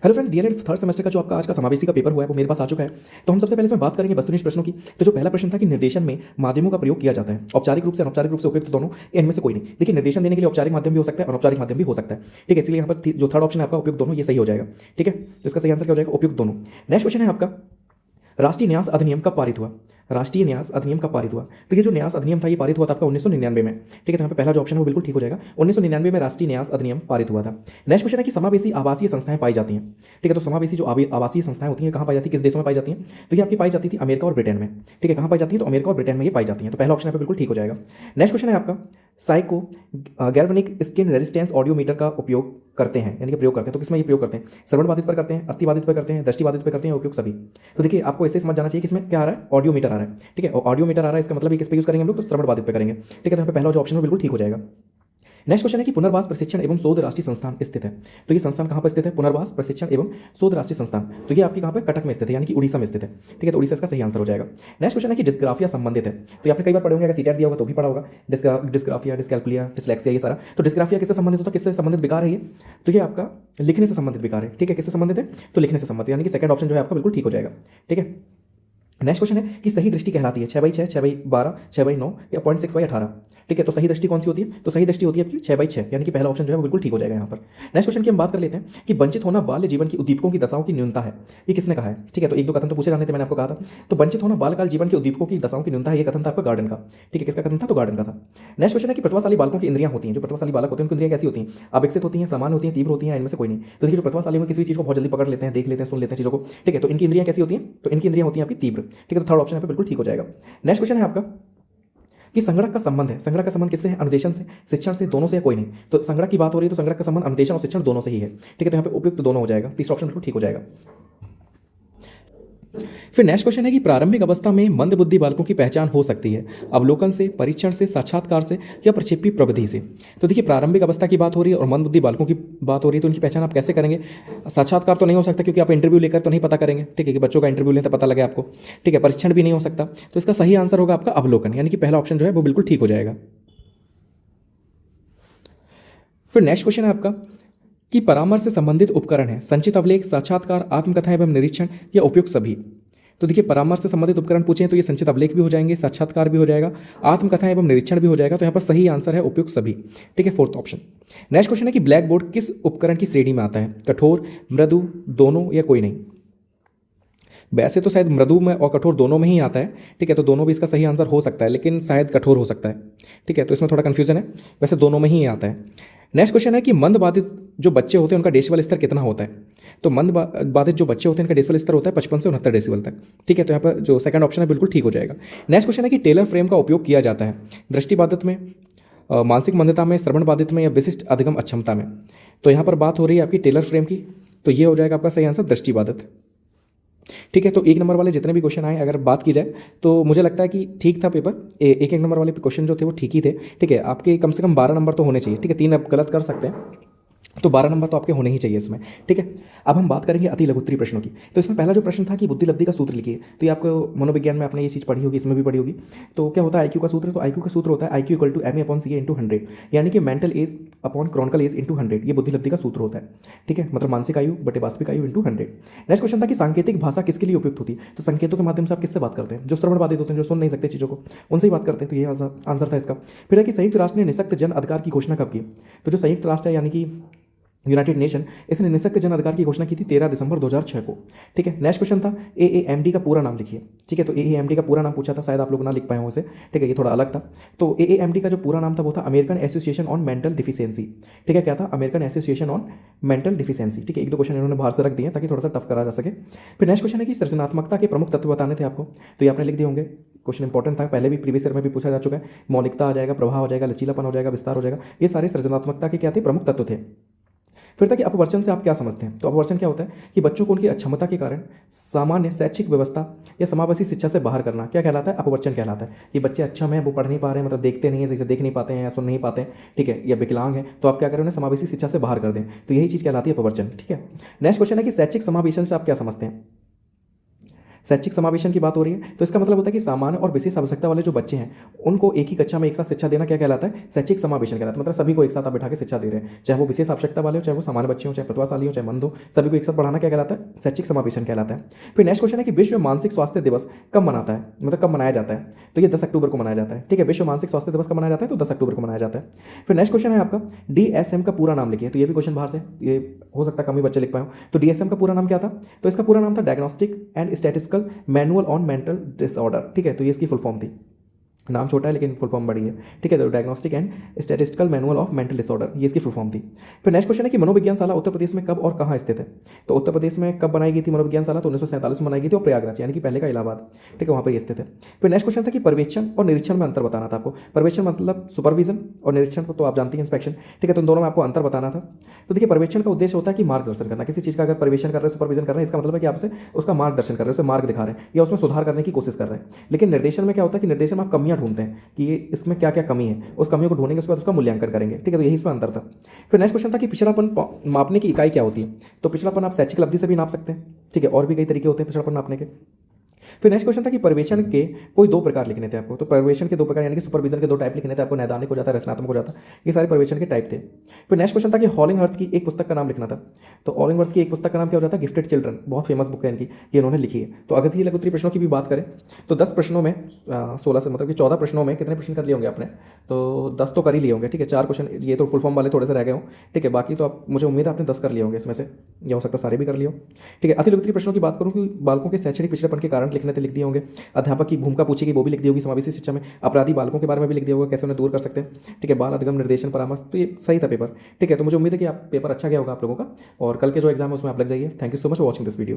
Hello friends, DElEd third semester का जो आपका आज का समावेशी का पेपर हुआ है वो मेरे पास आ चुका है। तो हम सबसे पहले इसमें बात करेंगे वस्तुनिष्ठ प्रश्नों की। तो जो पहला प्रश्न था कि निर्देशन में माध्यमों का प्रयोग किया जाता है, औपचारिक रूप से अनौपचारिक रूप से उपयुक्त दोनों, इनमें से कोई नहीं। देखिए, निर्देशन देने के लिए औपचारिक माध्यम भी हो सकता है, अनौपचारिक माध्यम भी हो सकता है। ठीक है, इसलिए यहाँ पर जो थर्ड ऑप्शन है आपका उपयुक्त दोनों, ये सही हो जाएगा। ठीक है, तो इसका सही आंसर क्या हो जाएगा? उपयुक्त दोनों। नेक्स्ट क्वेश्चन है आपका, राष्ट्रीय न्यास अधिनियम कब पारित हुआ? राष्ट्रीय न्यास अधिनियम कब पारित हुआ? तो ये जो न्यास अधिनियम था ये पारित हुआ था आपका 1999 में। ठीक है, तो यहाँ पे पहला जो ऑप्शन है वो बिल्कुल ठीक हो जाएगा। 1999 में राष्ट्रीय न्यास अधिनियम पारित हुआ था। नेक्स्ट क्वेश्चन है कि समावेशी आवासीय संस्थाएं पाई जाती हैं। ठीक है, तो समावेशी जो आवासीय संस्थाएं होती हैं कहाँ पाई जाती है, किस देशों में पाई जाती हैं? तो ये आपकी पाई जाती थी अमेरिका और ब्रिटेन में। ठीक है, कहाँ पाई जाती है? तो अमेरिका और ब्रिटेन में ये पाई जाती हैं। तो पहला ऑप्शन यहाँ पे बिल्कुल ठीक हो जाएगा। नेक्स्ट क्वेश्चन है आपका, psycho galvanic skin resistance audiometer का उपयोग करते हैं, यानी कि प्रयोग करते हैं। तो किसमें ये प्रयोग करते हैं? श्रवण बाधित पर करते हैं, अस्थि बाधित पर करते हैं, दृष्टि बाधित पर करते हैं, उपयोग सभी। तो देखिए, आपको इससे समझ जाना चाहिए कि इसमें क्या आ रहा है, ऑडियोमीटर आ रहा है। ठीक है, और ऑडियोमीटर आ रहा है, इसका मतलब ये किस पे यूज करेंगे हम लोग? तो श्रवण बाधित पे करेंगे। ठीक है, तो यहाँ पे पहला जो ऑप्शन है बिल्कुल ठीक हो जाएगा। नेक्स्ट क्वेश्चन है कि पुनर्वास प्रशिक्षण एवं शोध राष्ट्रीय संस्थान स्थित है। तो ये संस्थान कहाँ पर स्थित है? पुनर्वास प्रशिक्षण एवं शोध राष्ट्रीय संस्थान। तो ये आपकी कहाँ पर? कटक में स्थित है, यानी कि उड़ीसा में स्थित है। ठीक है, तो उड़ीसा इसका सही आंसर हो जाएगा। नेक्स्ट क्वेश्चन है कि डिस्ग्राफिया संबंधित है। तो ये आपने कई बार पढ़े होंगे, अगर सीटेट दिया होगा तो भी पढ़ा होगा। डिस्ग्राफिया, डिस्कैल्कुलिया, डिसलेक्सिया, ये सारा। तो डिस्ग्राफिया किससे संबंधित होता है, किससे संबंधित विकार है ये? तो ये आपका लिखने से संबंधित विकार है। ठीक है, किससे संबंधित है? तो लिखने से संबंधित, यानी कि सेकंड ऑप्शन जो है आपका बिल्कुल ठीक हो जाएगा। ठीक है, नेक्स्ट क्वेश्चन है कि सही दृष्टि कहलाती है 6/6, 6/12, 6/9 या 0.6/18। ठीक है, तो सही दृष्टि कौन सी होती है? तो सही दृष्टि होती है आपकी 6/6, यानी कि पहला ऑप्शन जो है वो बिल्कुल ठीक हो जाएगा यहाँ पर। नेक्स्ट क्वेश्चन की हम बात कर लेते हैं कि वंचित होना बाल्य जीवन की उद्दीपकों की दशाओं की न्यूनता है। ये किसने कहा है? ठीक है, तो एक दो कथन तो पूछे जाने थे, मैंने आपको कहा था। तो वंचित होना बालकाल जीवन के उद्दीपकों की दशाओं की न्यूनता है, ये कथन था आपका गार्डन का। ठीक है, किसका कथन था? तो गार्डन का था। नेक्स्ट क्वेश्चन है कि प्रतिभाशाली बालकों की इंद्रियां होती हैं, जो प्रतिभाशाली बालक होते हैं उनकी इंद्रियां कैसी होती हैं? अविकसित होती हैं, सामान्य होती हैं, तीव्र होती हैं, इनमें से कोई नहीं। तो देखिए, जो प्रतिभाशाली होंगे किसी चीज को बहुत जल्दी पकड़ लेते हैं, देख लेते हैं, सुन लेते हैं चीजों को। ठीक है, तो इनकी इंद्रियां कैसी होती हैं? तो इनकी इंद्रियां होती हैं आपकी तीव्र। ठीक है, तो थर्ड ऑप्शन यहाँ पे बिल्कुल ठीक हो जाएगा। नेक्स्ट क्वेश्चन है आपका कि संगणक का संबंध है, संगणक का संबंध किससे है? अनुदेशन से, शिक्षण से, दोनों से, या कोई नहीं? तो संगणक की बात हो रही है तो संगणक का संबंध अनुदेशन और शिक्षण दोनों से ही है। ठीक है, तो यहाँ पे उपयुक्त दोनों हो जाएगा। तीसरा ऑप्शन बिल्कुल ठीक हो जाएगा। फिर नेक्स्ट क्वेश्चन है कि प्रारंभिक अवस्था में मंदबुद्धि बालकों की पहचान हो सकती है अवलोकन से, परीक्षण से, साक्षात्कार से या प्रक्षेपी प्रविधि से। तो देखिए, प्रारंभिक अवस्था की बात हो रही है और मंदबुद्धि बालकों की बात हो रही है, तो उनकी पहचान आप कैसे करेंगे? साक्षात्कार तो नहीं हो सकता, क्योंकि आप इंटरव्यू लेकर तो नहीं पता करेंगे। ठीक है, कि बच्चों का इंटरव्यू लें तो पता लगे आपको। ठीक है, परीक्षण भी नहीं हो सकता, तो इसका सही आंसर होगा आपका अवलोकन, यानी कि पहला ऑप्शन जो है वो बिल्कुल ठीक हो जाएगा। फिर नेक्स्ट क्वेश्चन है आपका कि परामर्श से संबंधित उपकरण है संचित अवलेख, साक्षात्कार, आत्मकथाएं एवं निरीक्षण या उपयुक्त सभी। तो देखिए, परामर्श से संबंधित उपकरण पूछे तो ये संचित अवलेख भी हो जाएंगे, साक्षात्कार भी हो जाएगा, आत्मकथाएं एवं निरीक्षण भी हो जाएगा। तो यहाँ पर सही आंसर है उपयुक्त सभी। ठीक है, फोर्थ ऑप्शन। नेक्स्ट क्वेश्चन है कि ब्लैक बोर्ड किस उपकरण की श्रेणी में आता है? कठोर, मृदु, दोनों या कोई नहीं? वैसे तो शायद मृदु में और कठोर दोनों में ही आता है। ठीक है, तो दोनों भी इसका सही आंसर हो सकता है, लेकिन शायद कठोर हो सकता है। ठीक है, तो इसमें थोड़ा कंफ्यूजन है, वैसे दोनों में ही आता है। नेक्स्ट क्वेश्चन है कि मंद बाधित जो बच्चे होते हैं उनका डेसिबल स्तर कितना होता है? तो मंद बाधित जो बच्चे होते हैं इनका डेसिबल स्तर होता है 55 से 69 डेसिबल तक। ठीक है, तो यहाँ पर जो सेकंड ऑप्शन है बिल्कुल ठीक हो जाएगा। नेक्स्ट क्वेश्चन है कि टेलर फ्रेम का उपयोग किया जाता है दृष्टि बाधित में, मानसिक मंदता में, श्रवण बाधित में या विशिष्ट अधिगम अक्षमता में। तो यहाँ पर बात हो रही है आपकी टेलर फ्रेम की, तो ये हो जाएगा आपका सही आंसर दृष्टि बाधित। ठीक है, तो एक नंबर वाले जितने भी क्वेश्चन आए अगर बात की जाए तो मुझे लगता है कि ठीक था पेपर। एक नंबर वाले क्वेश्चन जो थे वो ठीक ही थे। ठीक है, आपके कम से कम 12 नंबर तो होने चाहिए। ठीक है, 3 आप गलत कर सकते हैं, तो 12 नंबर तो आपके होने ही चाहिए इसमें। ठीक है, अब हम बात करेंगे अति लघुत्तरीय प्रश्नों की। तो इसमें पहला जो प्रश्न था कि बुद्धि लब्धि का सूत्र लिखिए। तो ये आपको मनोविज्ञान में आपने ये चीज़ पढ़ी होगी, इसमें भी पढ़ी होगी। तो क्या होता है आईक्यू का सूत्र? तो आईक्यू का सूत्र होता है IQ = MA/CA × 100, यानी कि mental age upon chronicle age × 100। ये बुद्धि लब्धि का सूत्र होता है। ठीक है, मतलब मानसिक आयु बटे वास्तविक आयु × 100। नेक्स्ट क्वेश्चन था कि सांकेतिक भाषा किसके लिए उपयुक्त होती है? तो संकेतों के माध्यम से आप किससे बात करते हैं? जो श्रवण बाधित होते हैं, जो सुन नहीं सकते चीज़ों को, उनसे ही बात करते हैं। तो ये आंसर था इसका। फिर है कि संयुक्त राष्ट्र ने निःशक्त जन अधिकार की घोषणा कब की? तो जो संयुक्त राष्ट्र है यानी कि यूनाइटेड नेशन, इसने निःशक्त जन अधिकार की घोषणा की थी 13 दिसंबर 2006 को। ठीक है, नेक्स्ट क्वेश्चन था AAMD का पूरा नाम लिखिए। ठीक है, तो AAMD का पूरा नाम पूछा था, शायद आप लोग ना लिख पाए हो उसे। ठीक है, ये थोड़ा अलग था। तो AAMD का जो पूरा नाम था वो था American association on mental deficiency. ठीक है, क्या था? American association on mental deficiency. ठीक है, एक दो क्वेश्चन इन्होंने बाहर से रख दिए ताकि थोड़ा सा टफ करा जा सके। फिर नेक्स्ट क्वेश्चन है कि सृजनात्मकता के प्रमुख तत्व बताने थे आपको, तो ये आपने लिख दिए होंगे। क्वेश्चन इंपॉर्टेंट था, पहले भी प्रीवियस ईयर में भी पूछा जा चुका है। मौलिकता आ जाएगा, प्रभाव हो जाएगा, लचीलापन हो जाएगा, विस्तार हो जाएगा। ये सारे सृजनात्मकता के क्या थे? प्रमुख तत्व थे। फिर था कि अपवर्चन से आप क्या समझते हैं? तो अपवर्चन क्या होता है कि बच्चों को उनकी अक्षमता के कारण सामान्य शैक्षिक व्यवस्था या समावेशी शिक्षा से बाहर करना, क्या कहलाता है? अपवर्चन कहलाता है। कि बच्चे अक्षम हैं, वो पढ़ नहीं पा रहे हैं, मतलब देखते नहीं है, सही से देख नहीं पाते हैं या सुन नहीं पाते हैं। ठीक है, या विकलांग है, तो आप क्या करें? उन्हें समावेशी शिक्षा से बाहर कर दें। तो यही चीज़ कहलाती है अपवर्चन। ठीक है, नेक्स्ट क्वेश्चन है कि शैक्षिक समावेशन से आप क्या समझते हैं? शैक्षिक समावेशन की बात हो रही है, तो इसका मतलब होता है कि सामान्य और विशेष आवश्यकता वाले जो बच्चे हैं उनको एक ही कक्षा में एक साथ शिक्षा देना क्या कहलाता है, शैक्षिक समावेशन कहलाता है। मतलब सभी को एक साथ आप बैठा के शिक्षा दे रहे हैं, चाहे वो विशेष आवश्यकता वाले हो, चाहे वो सामान्य बच्चे हो, चाहे प्रतिभाशाली हो, चाहे मंद हो, सभी को एक साथ पढ़ाना क्या कहलाता है, शैक्षिक समावेशन कहलाता है। फिर नेक्स्ट क्वेश्चन है कि विश्व मानसिक स्वास्थ्य दिवस कब मनाता है, मतलब कब मनाया जाता है, तो ये 10 अक्टूबर को मनाया जाता है। ठीक है, विश्व मानसिक स्वास्थ्य दिवस कब मनाया जाता है, तो 10 अक्टूबर को मनाया जाता है। फिर नेक्स्ट क्वेश्चन है आपका डीएसएम का पूरा नाम लिखिए, तो ये भी क्वेश्चन बाहर से, ये हो सकता है कम ही बच्चे लिख पाए हो। तो डीएसएम का पूरा नाम क्या था, तो इसका पूरा नाम था diagnostic and statistical manual on mental disorder. ठीक है, तो ये इसकी फुल फॉर्म थी, नाम छोटा है लेकिन फुल फॉर्म बड़ी है। ठीक है, तो diagnostic and statistical manual of mental disorder, ये इसकी फुल फॉर्म थी। फिर नेक्स्ट क्वेश्चन है कि मनोविज्ञान शाला उत्तर प्रदेश में कब और कहाँ स्थित है, तो उत्तर प्रदेश में कब बनाई गई थी मनोविज्ञान शाला, तो 1947 में बनाई गई थी, और प्रयागराज यानी कि पहले का इलाहाबाद, ठीक है, वहाँ पर ये स्थित है। फिर नेक्स्ट क्वेश्चन था कि पर्यवेक्षण और निरीक्षण में अंतर बताना था आपको। पर्यवेक्षण मतलब सुपरविजन, और निरीक्षण को तो आप जानते हैं इंस्पेक्शन। ठीक है, तो इन दोनों में आपको अंतर बताना था। तो देखिए, पर्यवेक्षण का उद्देश्य होता है कि मार्गदर्शन करना, किसी चीज़ का अगर पर्यवेक्षण कर रहे हैं, सुपरविजन कर रहे हैं, इसका मतलब है कि आपसे उसका मार्गदर्शन कर रहे हैं, उसे मार्ग दिखा रहे हैं या उसमें सुधार करने की कोशिश कर रहे हैं। लेकिन निर्देशन में क्या होता है कि निर्देशन में आप कमियां ढूंढते हैं कि इसमें क्या क्या कमी है, उस कमियों को ढूंढेंगे, उसके बाद उसका मूल्यांकन करेंगे। ठीक है, तो यही इसमें अंतर था। फिर नेक्स्ट क्वेश्चन था कि पिछड़ापन मापने की इकाई क्या होती है, तो पिछड़ापन आप शैक्षिक उपलब्धि से भी नाप सकते हैं। ठीक है, और भी कई तरीके होते हैं पिछड़ापन नापने के। फिर नेक्स्ट क्वेश्चन था कि पर्यवेक्षण के कोई 2 प्रकार लिखने थे आपको, तो पर्यवेक्षण के 2 प्रकार यानी कि सुपरविजन के 2 टाइप लिखने थे आपको, नैदानिक हो जाता है, रचनात्मक हो जाता है, ये सारे पर्यवेक्षण के टाइप थे। फिर नेक्स्ट क्वेश्चन था कि हॉलिंगवर्थ की एक पुस्तक का नाम लिखना था, तो हॉलिंगवर्थ की एक पुस्तक का नाम क्या हो जाता है, गिफ्टेड चिल्ड्रन, बहुत फेमस बुक है इनकी, ये इन्होंने लिखी है। तो अगर ये लघुत्तरीय प्रश्नों की भी बात करें तो 10 प्रश्नों में 16 से मतलब कि 14 प्रश्नों में कितने प्रश्न कर लिए होंगे आपने, तो 10 तो कर ही लिए होंगे। ठीक है, 4 क्वेश्चन ये तो फुल फॉर्म वाले थोड़े से रह गए हों। ठीक है, बाकी तो आप, मुझे उम्मीद है आपने 10 कर लिए होंगे इसमें से, या हो सकता है सारे भी कर लिए हो। ठीक है, अति लघुत्तरीय प्रश्नों की बात करूँ कि बालकों के शैक्षणिक पिछड़ेपन के कारण लिखने थे, लिख दिए होंगे। अध्यापक की भूमिका पूछी गई, वो भी लिख दी होगी। समावेशी शिक्षा में अपराधी बालकों के बारे में भी लिख दिया होगा, कैसे उन्हें दूर कर सकते हैं। ठीक है, बाल अधिगम निर्देशन परामर्श, तो ये सही था पेपर। ठीक है, तो मुझे उम्मीद है कि आप पेपर अच्छा गया होगा आप लोगों का, और कल के जो एग्जाम है उसमें आप लग जाइए। Thank you so much for watching this video.